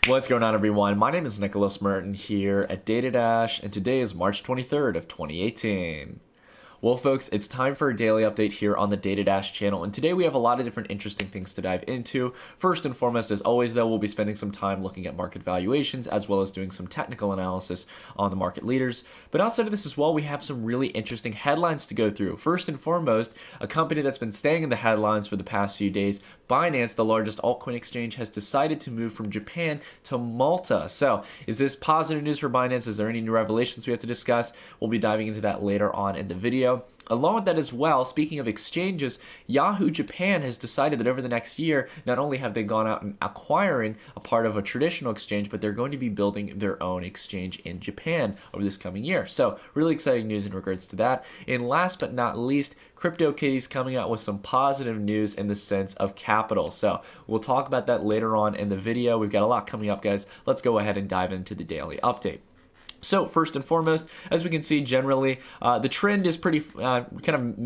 What's going on, everyone? My name is Nicholas Merton here at DataDash, and today is March 23rd of 2018. Well, folks, it's time for a daily update here on the DataDash channel, and today we have a lot of different interesting things to dive into. First and foremost, as always, though, we'll be spending some time looking at market valuations as well as doing some technical analysis on the market leaders. But outside of this as well, we have some really interesting headlines to go through. First and foremost, a company that's been staying in the headlines for the past few days, Binance, the largest altcoin exchange, has decided to move from Japan to Malta. So, is this positive news for Binance? Is there any new revelations we have to discuss? We'll be diving into that later on in the video. Along with that as well, speaking of exchanges, Yahoo Japan has decided that over the next year, not only have they gone out and acquiring a part of a traditional exchange, but they're going to be building their own exchange in Japan over this coming year. So really exciting news in regards to that. And last but not least, Cryptokitties coming out with some positive news in the sense of capital. So we'll talk about that later on in the video. We've got a lot coming up, guys. Let's go ahead and dive into the daily update. So first and foremost, as we can see, generally, the trend is pretty kind of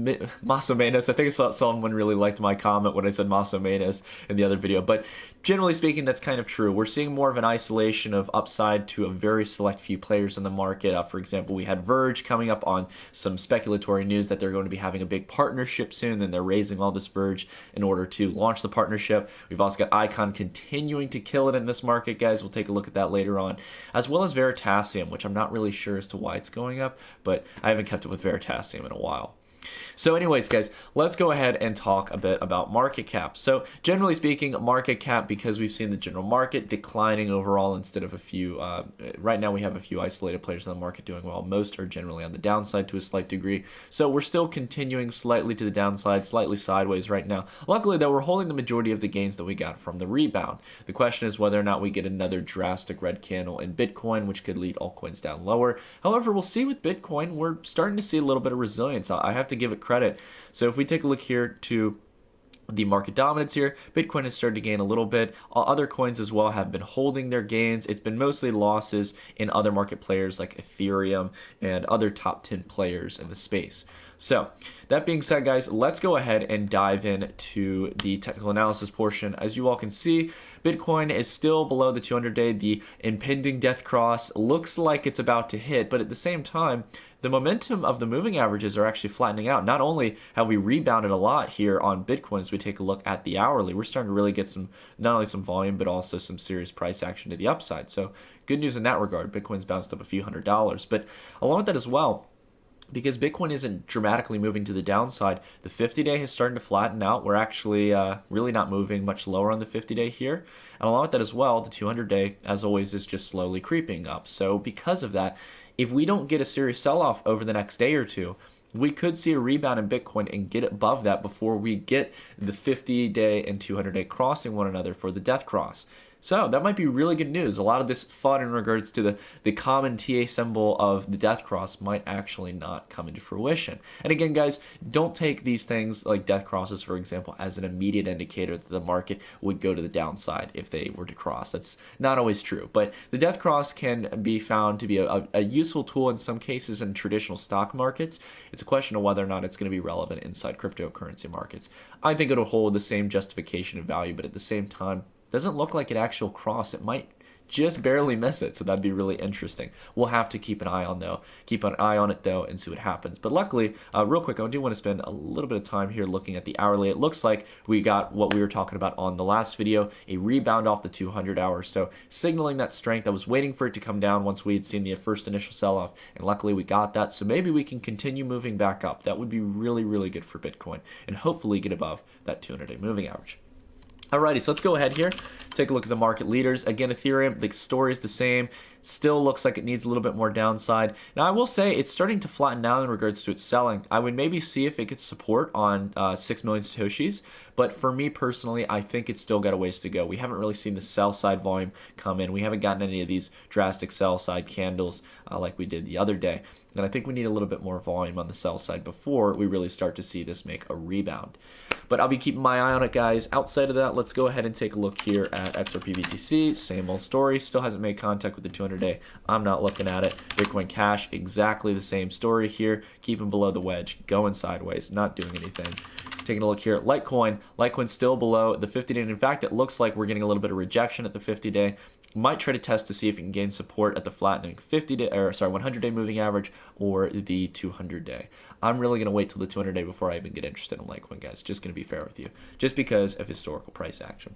mas o menos. I think I saw someone really liked my comment when I said mas o menos in the other video, but generally speaking, that's kind of true. We're seeing more of an isolation of upside to a very select few players in the market. For example, we had Verge coming up on some speculatory news that they're going to be having a big partnership soon, and they're raising all this Verge in order to launch the partnership. We've also got Icon continuing to kill it in this market, guys. We'll take a look at that later on, as well as Veritasium, which I'm not really sure as to why it's going up, but I haven't kept it with Veritasium in a while. So anyways, guys, let's go ahead and talk a bit about market cap. So generally speaking, market cap, because we've seen the general market declining overall instead of a few, right now we have a few isolated players in the market doing well. Most are generally on the downside to a slight degree. So we're still continuing slightly to the downside, slightly sideways right now. Luckily, though, we're holding the majority of the gains that we got from the rebound. The question is whether or not we get another drastic red candle in Bitcoin, which could lead altcoins down lower. However, we'll see with Bitcoin, we're starting to see a little bit of resilience. I have to give it credit. So if we take a look here to the market dominance here, Bitcoin has started to gain a little bit. Other coins as well have been holding their gains. It's been mostly losses in other market players like Ethereum and other top 10 players in the space. So that being said, guys, let's go ahead and dive into the technical analysis portion. As you all can see, Bitcoin is still below the 200-day. The impending death cross looks like it's about to hit, but at the same time, the momentum of the moving averages are actually flattening out. Not only have we rebounded a lot here on Bitcoin as we take a look at the hourly, we're starting to really get some, not only some volume, but also some serious price action to the upside. So good news in that regard. Bitcoin's bounced up a few $100s. But along with that as well, because Bitcoin isn't dramatically moving to the downside, the 50-day has started to flatten out. We're actually really not moving much lower on the 50-day here. And along with that as well, the 200-day, as always, is just slowly creeping up. So because of that, if we don't get a serious sell-off over the next day or two, we could see a rebound in Bitcoin and get above that before we get the 50-day and 200-day crossing one another for the death cross. So that might be really good news. A lot of this fun in regards to the common TA symbol of the death cross might actually not come into fruition. And again, guys, don't take these things like death crosses, for example, as an immediate indicator that the market would go to the downside if they were to cross. That's not always true. But the death cross can be found to be a useful tool in some cases in traditional stock markets. It's a question of whether or not it's going to be relevant inside cryptocurrency markets. I think it'll hold the same justification and value, but at the same time, doesn't look like an actual cross. It might just barely miss it, so that'd be really interesting. We'll have to keep an eye on it though and see what happens. But luckily, real quick, I do want to spend a little bit of time here looking at the hourly. It looks like we got what we were talking about on the last video, a rebound off the 200 hours. So signaling that strength. I was waiting for it to come down once we had seen the first initial sell-off, and luckily we got that. So maybe we can continue moving back up. That would be really, really good for Bitcoin and hopefully get above that 200-day moving average. Alrighty, so let's go ahead here, take a look at the market leaders. Again, Ethereum, the story is the same. Still looks like it needs a little bit more downside. Now, I will say it's starting to flatten out in regards to its selling. I would maybe see if it could support on 6 million Satoshis, but for me personally, I think it's still got a ways to go. We haven't really seen the sell side volume come in. We haven't gotten any of these drastic sell side candles like we did the other day. And I think we need a little bit more volume on the sell side before we really start to see this make a rebound. But I'll be keeping my eye on it, guys. Outside of that, let's go ahead and take a look here at XRP BTC. Same old story. Still hasn't made contact with the 200 200-day, I'm not looking at it. Bitcoin Cash, exactly the same story here. Keeping below the wedge, going sideways, not doing anything. Taking a look here at Litecoin's still below the 50-day. In fact, it looks like we're getting a little bit of rejection at the 50-day. Might try to test to see if it can gain support at the flattening 100-day moving average or the 200-day. I'm really going to wait till the 200-day before I even get interested in Litecoin, guys. Just going to be fair with you, just because of historical price action.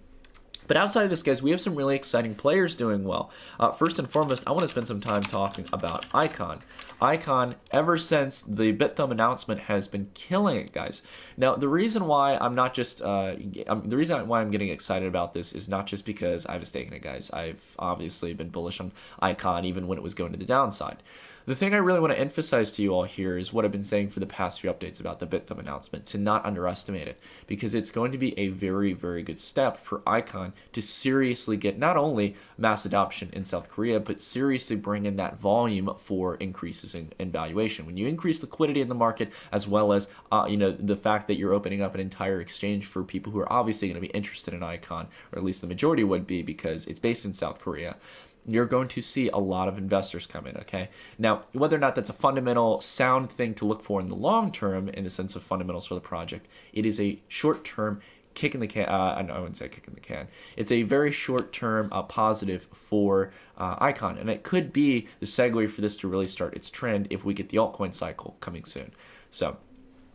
But outside of this, guys, we have some really exciting players doing well. First and foremost, I want to spend some time talking about Icon. Icon, ever since the BitThumb announcement, has been killing it, guys. Now, the reason why I'm not just the reason why I'm getting excited about this is not just because I have a stake in it, guys. I've obviously been bullish on Icon even when it was going to the downside. The thing I really want to emphasize to you all here is what I've been saying for the past few updates about the BitThumb announcement, to not underestimate it, because it's going to be a very, very good step for Icon to seriously get not only mass adoption in South Korea, but seriously bring in that volume for increases in valuation. When you increase liquidity in the market, as well as the fact that you're opening up an entire exchange for people who are obviously going to be interested in Icon, or at least the majority would be, because it's based in South Korea, you're going to see a lot of investors come in, okay? Now, whether or not that's a fundamental sound thing to look for in the long term, in the sense of fundamentals for the project, it is a short-term kick in the can. I wouldn't say kick in the can. It's a very short-term positive for Icon, and it could be the segue for this to really start its trend if we get the altcoin cycle coming soon. So,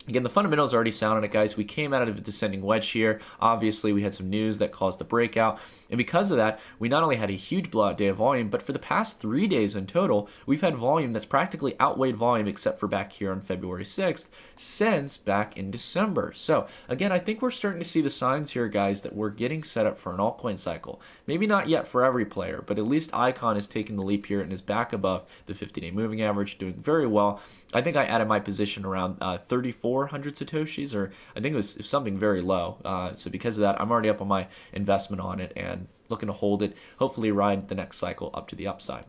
again, the fundamentals are already sound on it, guys. We came out of a descending wedge here. Obviously, we had some news that caused the breakout. And because of that, we not only had a huge blowout day of volume, but for the past 3 days in total, we've had volume that's practically outweighed volume, except for back here on February 6th, since back in December. So, again, I think we're starting to see the signs here, guys, that we're getting set up for an altcoin cycle. Maybe not yet for every player, but at least Icon is taking the leap here and is back above the 50-day moving average, doing very well. I think I added my position around 3,400 Satoshis, or I think it was something very low. So because of that, I'm already up on my investment on it and looking to hold it, hopefully ride the next cycle up to the upside.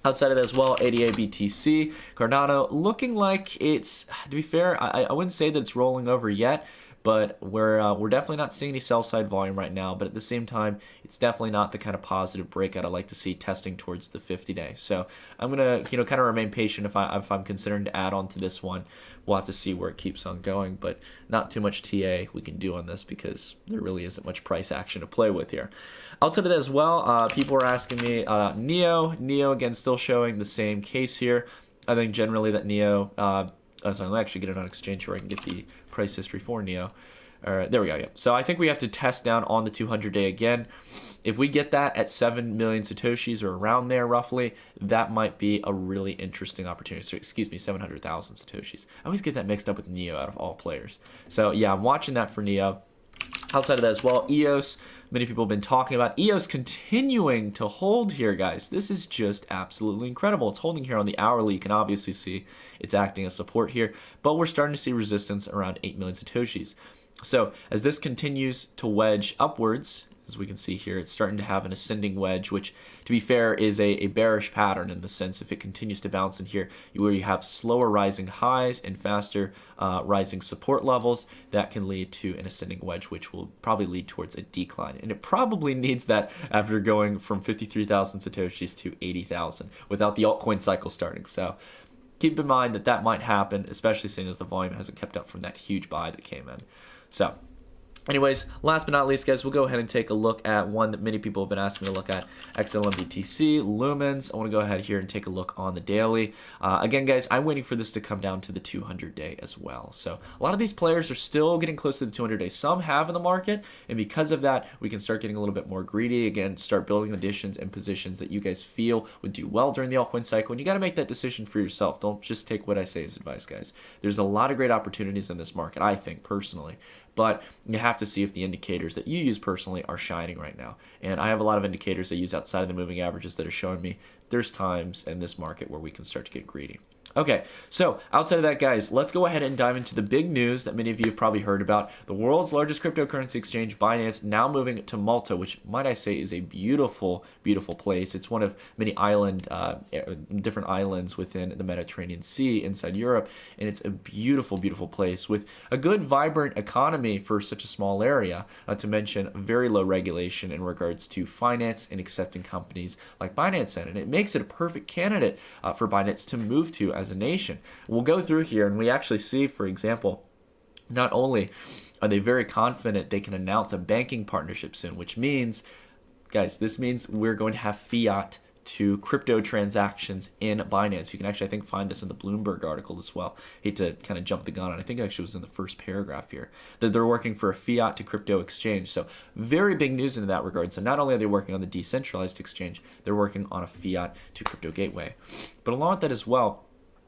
Outside of that as well, ADA BTC, Cardano, looking like it's, to be fair, I wouldn't say that it's rolling over yet, but we're definitely not seeing any sell side volume right now. But at the same time, it's definitely not the kind of positive breakout I like to see testing towards the 50-day. So I'm gonna kind of remain patient if I'm considering to add on to this one. We'll have to see where it keeps on going, but not too much TA we can do on this because there really isn't much price action to play with here. Outside of that as well, people are asking me Neo again, still showing the same case here. I think generally that Neo. So I'll actually get it on exchange where I can get the price history for Neo. All right, there we go. Yeah. So I think we have to test down on the 200-day again. If we get that at 7 million Satoshis or around there roughly, that might be a really interesting opportunity. So, excuse me, 700,000 Satoshis. I always get that mixed up with Neo out of all players. So yeah, I'm watching that for Neo. Outside of that as well, EOS, many people have been talking about EOS continuing to hold here, guys. This is just absolutely incredible. It's holding here on the hourly. You can obviously see it's acting as support here, but we're starting to see resistance around 8 million Satoshis. So as this continues to wedge upwards, as we can see here, it's starting to have an ascending wedge, which, to be fair, is a bearish pattern in the sense if it continues to bounce in here, where you have slower rising highs and faster rising support levels, that can lead to an ascending wedge, which will probably lead towards a decline. And it probably needs that after going from 53,000 Satoshis to 80,000 without the altcoin cycle starting. So keep in mind that that might happen, especially seeing as the volume hasn't kept up from that huge buy that came in. So anyways, last but not least, guys, we'll go ahead and take a look at one that many people have been asking me to look at, XLMBTC, Lumens. I want to go ahead here and take a look on the daily. Again, guys, I'm waiting for this to come down to the 200-day as well. So a lot of these players are still getting close to the 200-day. Some have in the market, and because of that, we can start getting a little bit more greedy. Again, start building additions and positions that you guys feel would do well during the altcoin cycle, and you got to make that decision for yourself. Don't just take what I say as advice, guys. There's a lot of great opportunities in this market, I think, personally. But you have to see if the indicators that you use personally are shining right now. And I have a lot of indicators I use outside of the moving averages that are showing me there's times in this market where we can start to get greedy. Okay, so outside of that, guys, let's go ahead and dive into the big news that many of you have probably heard about. The world's largest cryptocurrency exchange, Binance, now moving to Malta, which, might I say, is a beautiful, beautiful place. It's one of many different islands within the Mediterranean Sea inside Europe, and it's a beautiful, beautiful place with a good, vibrant economy for such a small area, not to mention very low regulation in regards to finance and accepting companies like Binance in. And it makes it a perfect candidate for Binance to move to as a nation. We'll go through here and we actually see, for example, not only are they very confident they can announce a banking partnership soon, which means, guys, this means we're going to have fiat to crypto transactions in Binance. You can actually, I think, find this in the Bloomberg article as well. Hate to kind of jump the gun, and I think it actually was in the first paragraph here, that they're working for a fiat to crypto exchange. So very big news in that regard. So not only are they working on the decentralized exchange, they're working on a fiat to crypto gateway. But along with that as well,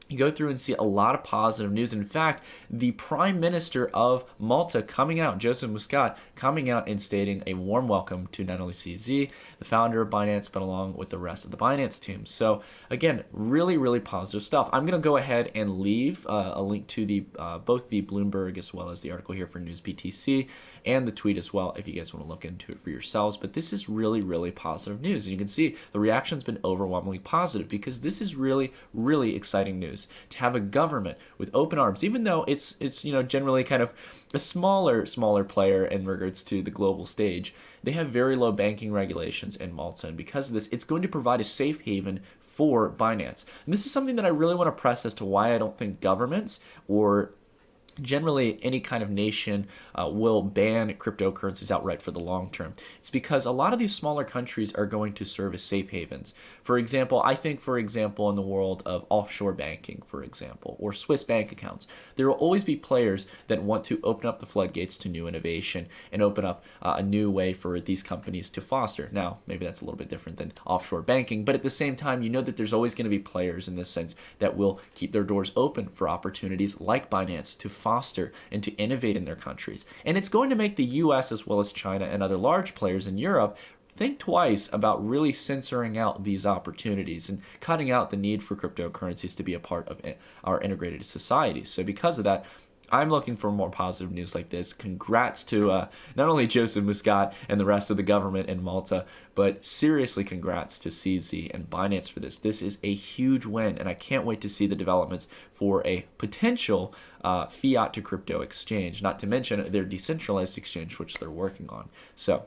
you go through and see a lot of positive news. In fact, the Prime Minister of Malta coming out, Joseph Muscat, coming out and stating a warm welcome to not only CZ, the founder of Binance, but along with the rest of the Binance team. So again, really, really positive stuff. I'm going to go ahead and leave a link to the both the Bloomberg as well as the article here for News BTC and the tweet as well if you guys want to look into it for yourselves. But this is really, really positive news. And you can see the reaction's been overwhelmingly positive because this is really, really exciting news. To have a government with open arms, even though it's generally kind of a smaller player in regards to the global stage, they have very low banking regulations in Malta, and because of this, it's going to provide a safe haven for Binance. And this is something that I really want to press as to why I don't think governments or generally any kind of nation will ban cryptocurrencies outright for the long term. It's because a lot of these smaller countries are going to serve as safe havens. For example, I think, for example, in the world of offshore banking, for example, or Swiss bank accounts, there will always be players that want to open up the floodgates to new innovation and open up a new way for these companies to foster. Now, maybe that's a little bit different than offshore banking, but at the same time, you know that there's always going to be players in this sense that will keep their doors open for opportunities like Binance to foster and to innovate in their countries. And it's going to make the US as well as China and other large players in Europe think twice about really censoring out these opportunities and cutting out the need for cryptocurrencies to be a part of our integrated society. So because of that, I'm looking for more positive news like this. Congrats to not only Joseph Muscat and the rest of the government in Malta, but seriously congrats to CZ and Binance for this. This is a huge win, and I can't wait to see the developments for a potential fiat to crypto exchange, not to mention their decentralized exchange, which they're working on. So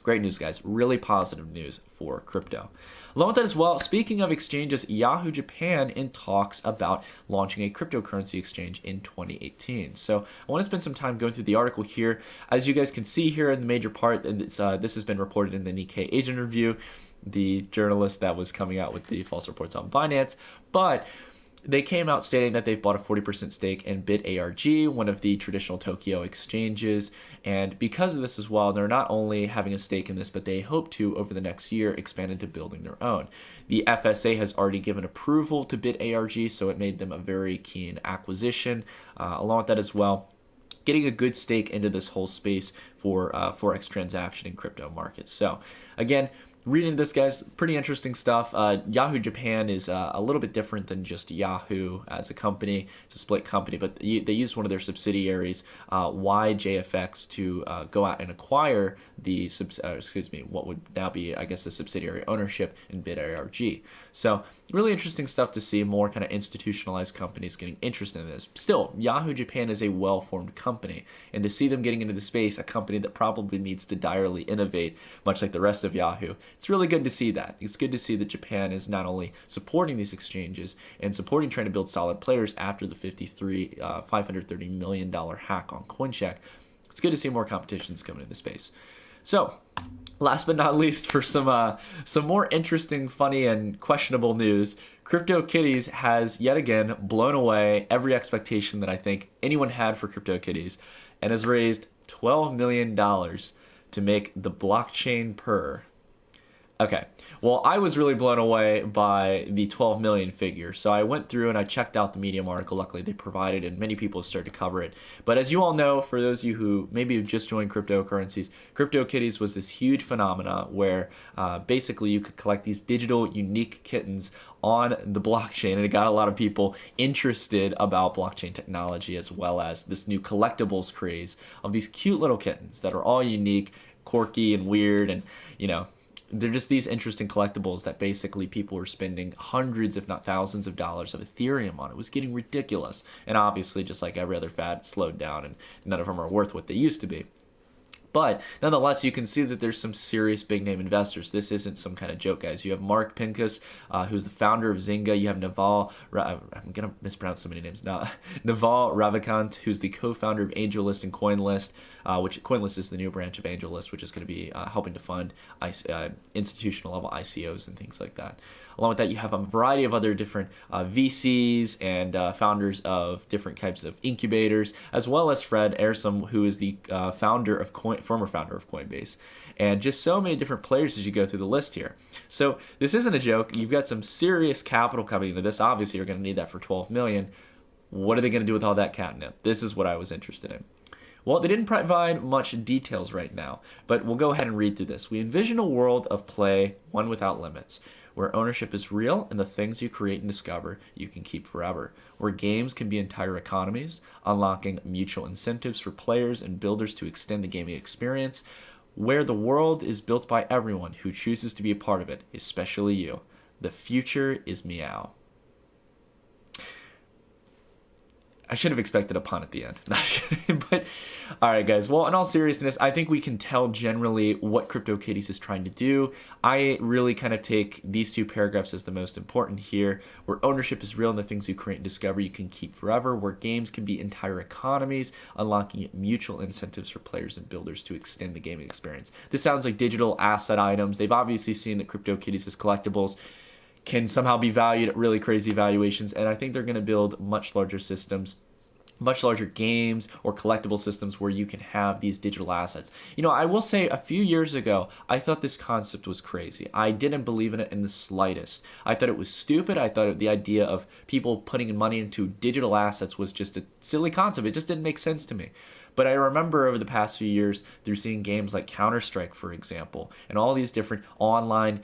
great news, guys. Really positive news for crypto. Along with that as well, speaking of exchanges, Yahoo Japan in talks about launching a cryptocurrency exchange in 2018. So I want to spend some time going through the article here. As you guys can see here in the major part, this has been reported in the Nikkei Agent Review, the journalist that was coming out with the false reports on Binance. But they came out stating that they've bought a 40% stake in BitARG, one of the traditional Tokyo exchanges. And because of this as well, they're not only having a stake in this, but they hope to, over the next year, expand into building their own. The FSA has already given approval to BitARG, so it made them a very keen acquisition. Along with that as well, getting a good stake into this whole space for Forex transaction in crypto markets. So again, reading this, guys, pretty interesting stuff. Yahoo Japan is a little bit different than just Yahoo as a company. It's a split company, but they use one of their subsidiaries, YJFX, to go out and acquire the what would now be, I guess, the subsidiary ownership in BitARG. So really interesting stuff to see more kind of institutionalized companies getting interested in this. Still, Yahoo Japan is a well-formed company, and to see them getting into the space, a company that probably needs to direly innovate, much like the rest of Yahoo, it's really good to see that. It's good to see that Japan is not only supporting these exchanges and supporting trying to build solid players after the $530 million hack on CoinCheck. It's good to see more competitions coming into the space. So, last but not least, for some more interesting, funny, and questionable news, CryptoKitties has yet again blown away every expectation that I think anyone had for CryptoKitties and has raised $12 million to make the blockchain purr. Okay. Well, I was really blown away by the 12 million figure. So I went through and I checked out the Medium article. Luckily, they provided, and many people have started to cover it. But as you all know, for those of you who maybe have just joined cryptocurrencies, CryptoKitties was this huge phenomena where basically you could collect these digital unique kittens on the blockchain, and it got a lot of people interested about blockchain technology, as well as this new collectibles craze of these cute little kittens that are all unique, quirky, and weird, and they're just these interesting collectibles that basically people were spending hundreds, if not thousands of dollars of Ethereum on. It was getting ridiculous. And obviously, just like every other fad, it slowed down, and none of them are worth what they used to be. But nonetheless, you can see that there's some serious big name investors. This isn't some kind of joke, guys. You have Mark Pincus, who's the founder of Zynga. You have Naval, I'm going to mispronounce so many names now. Naval Ravikant, who's the co-founder of AngelList and CoinList, which CoinList is the new branch of AngelList, which is going to be helping to fund institutional level ICOs and things like that. Along with that, you have a variety of other different VCs and founders of different types of incubators, as well as Fred Ehrsam, who is the former founder of Coinbase, and just so many different players as you go through the list here. So this isn't a joke. You've got some serious capital coming into this. Obviously, you're going to need that for 12 million. What are they going to do with all that catnip? This is what I was interested in. Well, they didn't provide much details right now, but we'll go ahead and read through this. We envision a world of play, one without limits, where ownership is real and the things you create and discover you can keep forever, where games can be entire economies, unlocking mutual incentives for players and builders to extend the gaming experience, where the world is built by everyone who chooses to be a part of it, especially you. The future is meow. I should have expected a pun at the end. But all right, guys. Well, in all seriousness, I think we can tell generally what CryptoKitties is trying to do. I really kind of take these two paragraphs as the most important here, where ownership is real and the things you create and discover you can keep forever, where games can be entire economies, unlocking mutual incentives for players and builders to extend the gaming experience. This sounds like digital asset items. They've obviously seen that CryptoKitties as collectibles can somehow be valued at really crazy valuations, and I think they're going to build much larger systems, much larger games or collectible systems where you can have these digital assets. I will say a few years ago, I thought this concept was crazy. I didn't believe in it in the slightest. I thought it was stupid. I thought the idea of people putting money into digital assets was just a silly concept. It just didn't make sense to me. But I remember over the past few years through seeing games like Counter-Strike, for example, and all these different online,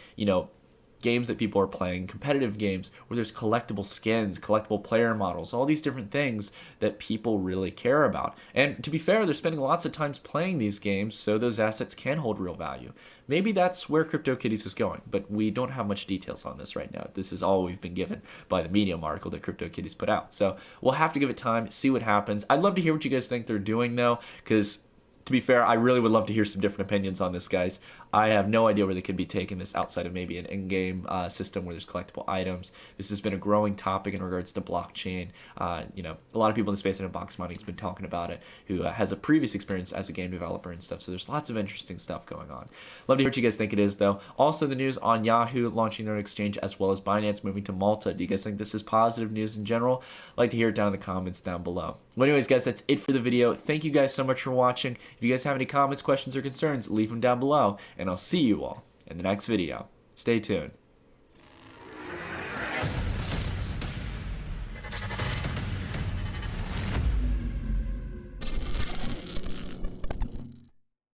games that people are playing, competitive games where there's collectible skins, collectible player models, all these different things that people really care about. And to be fair, they're spending lots of times playing these games, so those assets can hold real value. Maybe that's where CryptoKitties is going, but we don't have much details on this right now. This is all we've been given by the Medium article that CryptoKitties put out. So we'll have to give it time, see what happens. I'd love to hear what you guys think they're doing, though, because to be fair, I really would love to hear some different opinions on this, guys. I have no idea where they could be taking this outside of maybe an in-game system where there's collectible items. This has been a growing topic in regards to blockchain. A lot of people in the space and Box Money has been talking about it, who has a previous experience as a game developer and stuff. So there's lots of interesting stuff going on. Love to hear what you guys think it is, though. Also, the news on Yahoo launching their exchange, as well as Binance moving to Malta. Do you guys think this is positive news in general? I'd like to hear it down in the comments down below. Well, anyways, guys, that's it for the video. Thank you guys so much for watching. If you guys have any comments, questions, or concerns, leave them down below, and I'll see you all in the next video. Stay tuned.